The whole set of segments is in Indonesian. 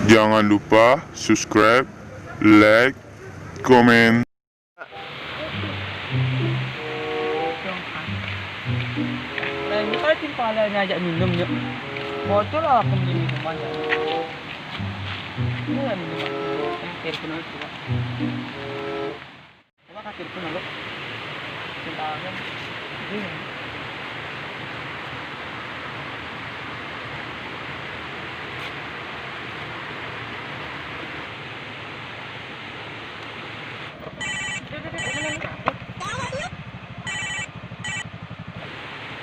Jangan lupa subscribe, like, komen. Nah, ini kan timpalan ngajak minum yuk. Bocor lah aku beli minuman ya. Ini lah minuman. Telepon aja coba. Coba kasih telepon dulu. Timpalan. Ini.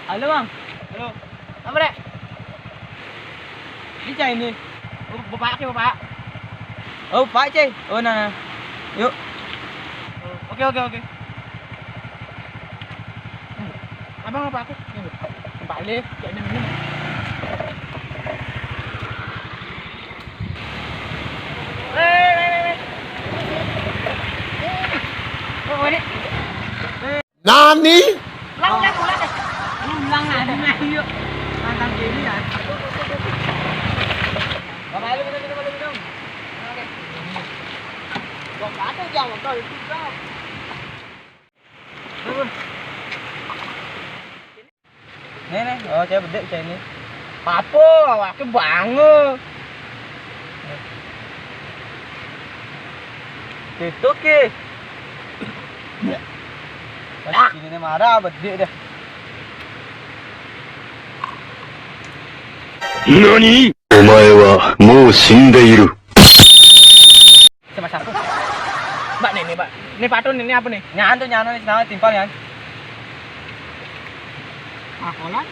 Halo bang. Halo. Apa dek? Ini cai ini. Oh, bapak ke bapak. Oh bapak cai. Oh nah. Yuk. Oke. Abang apa aku? Bapak le. Cai ini minum. Oh ini. Nani? Ulang lah, yuk. Mantap gini ya. Bapak lu minum. Oke. Gua kata jangan kau itu kau. Nih. Oh, cewek bedek cewek ini. Papo, awake banget. Tutuk ke. Pas ini marah bedek dah. Nani? お前はもう死んでいる。 Sama siapa? Mbak nih, Mbak. Ini patun ini apa nih? Nyan nih senang timpal Nyan. Kola?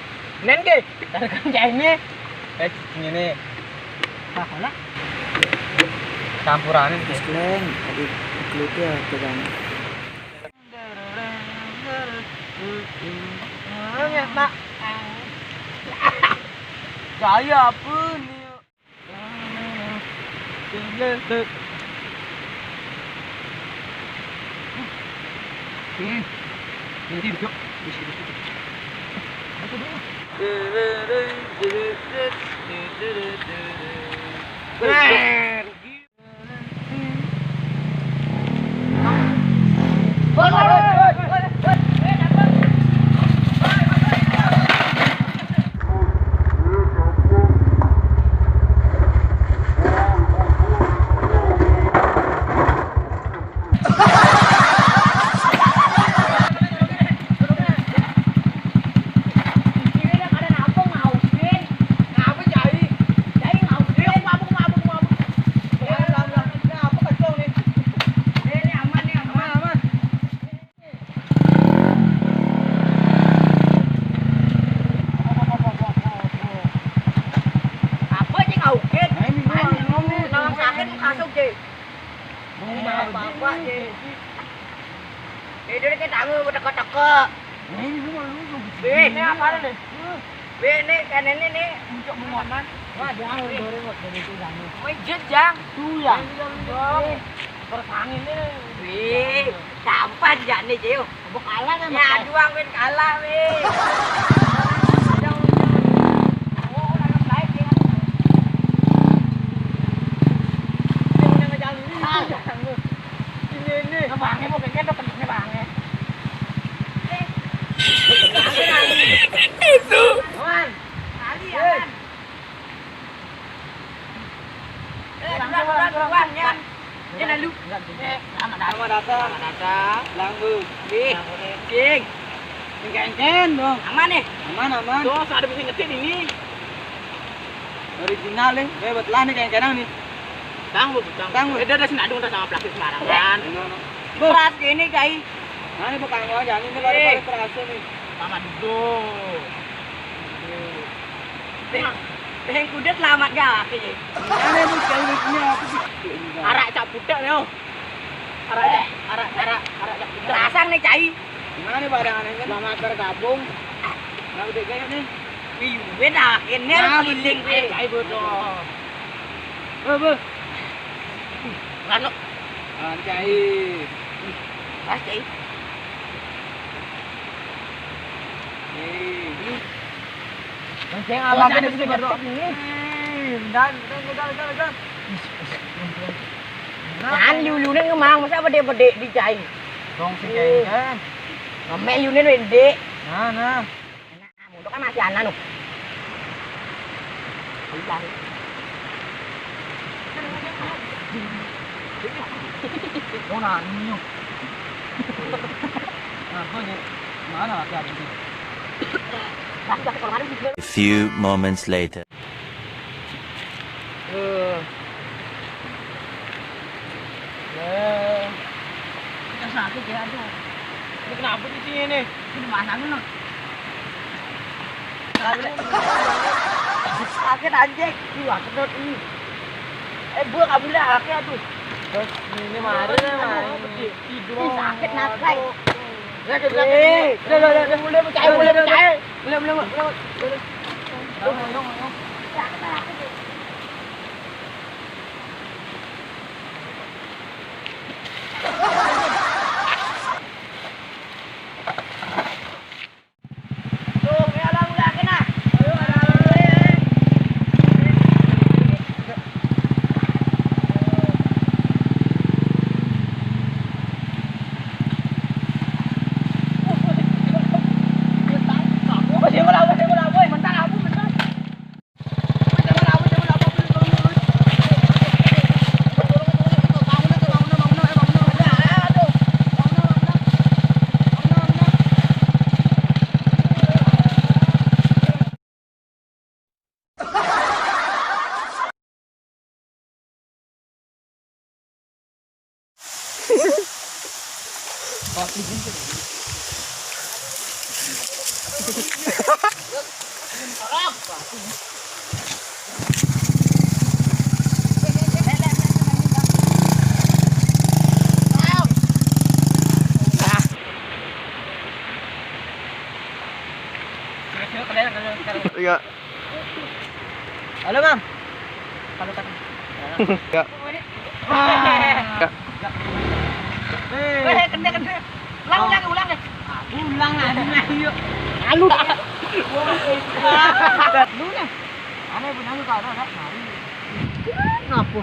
Nen ke? Dari kancingnya. Ini. Kola? Campuran ini. Slang, tadi kulitnya pegang. Ya, Pak. Saya apa nih? Ini duduk di sini. Aku dulu. Ini tangan teko-teko. Ini apa nih? Ini kan ini nih untuk mengaman. Wah, jangan dorong dari itu jangan. Wajib jang. Tuh ya. Persangin ini. Wih, sampan jak nih, Cil. Bok kalah kan? Ya, juang win kalah, wih. Bangnya mau pengen tuh pendeknya bangnya. Itu. Aman. Kali aman. Kurang ya. Ini lalu. Selamat datang. Langgu. Nih. Cing. Ceng dong. Aman nih. Aman. Tuh, ada bisa ngetin ini. Original nih. Betulan nih keng-kenang nih. Tangguh. Udah senadung sama plastik sembarangan. Berat gini kai. Nah ini bukan gua aja, ini baru terasa nih. Mama duduk. Teh kudet selamat gak kayaknya. Ini bukan lucunya aku sih. Arak cap budak nih. Arak cap budak. Terasang nih cai. Gimana nih badangannya kan? Selamat bergabung. Nah udah kayak nih. Wih, beda. Ini keliling cai bodoh. Bu. Kan cai. Pas cai. Kenceng abang ini sih berdua ini. Dan. Jangan liu-liunin ngemang, masa bede-bede dijai. Dong si Jai kan. Ngemel liunin wende. Nah. Nah, mudah kan masih anak nu. Hilang. Oh nani yuk. Nah, gue mana hati-hati sih. Dah kalau ada sih. A few moments later. Kita sakit ya aduh. Ini kenapa di sini nih? Ini mana nu? Sakit anjing. Wah, sedot ini. Gua enggak boleh sakit aduh. Terus ini mari Tidur. Sakit nakai. Udah boleh percaya. Iya. Halo, Mam. Kalau tak. Ya. Kena. Ulang deh. Ulang lah, yuk. Lalu. Lu nih. Aneh punya lu kalau ada mari. Ngapa?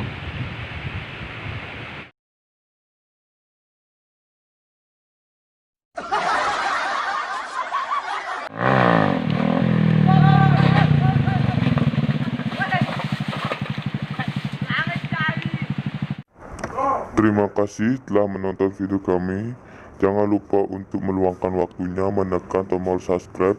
Terima kasih telah menonton video kami. Jangan lupa untuk meluangkan waktunya menekan tombol subscribe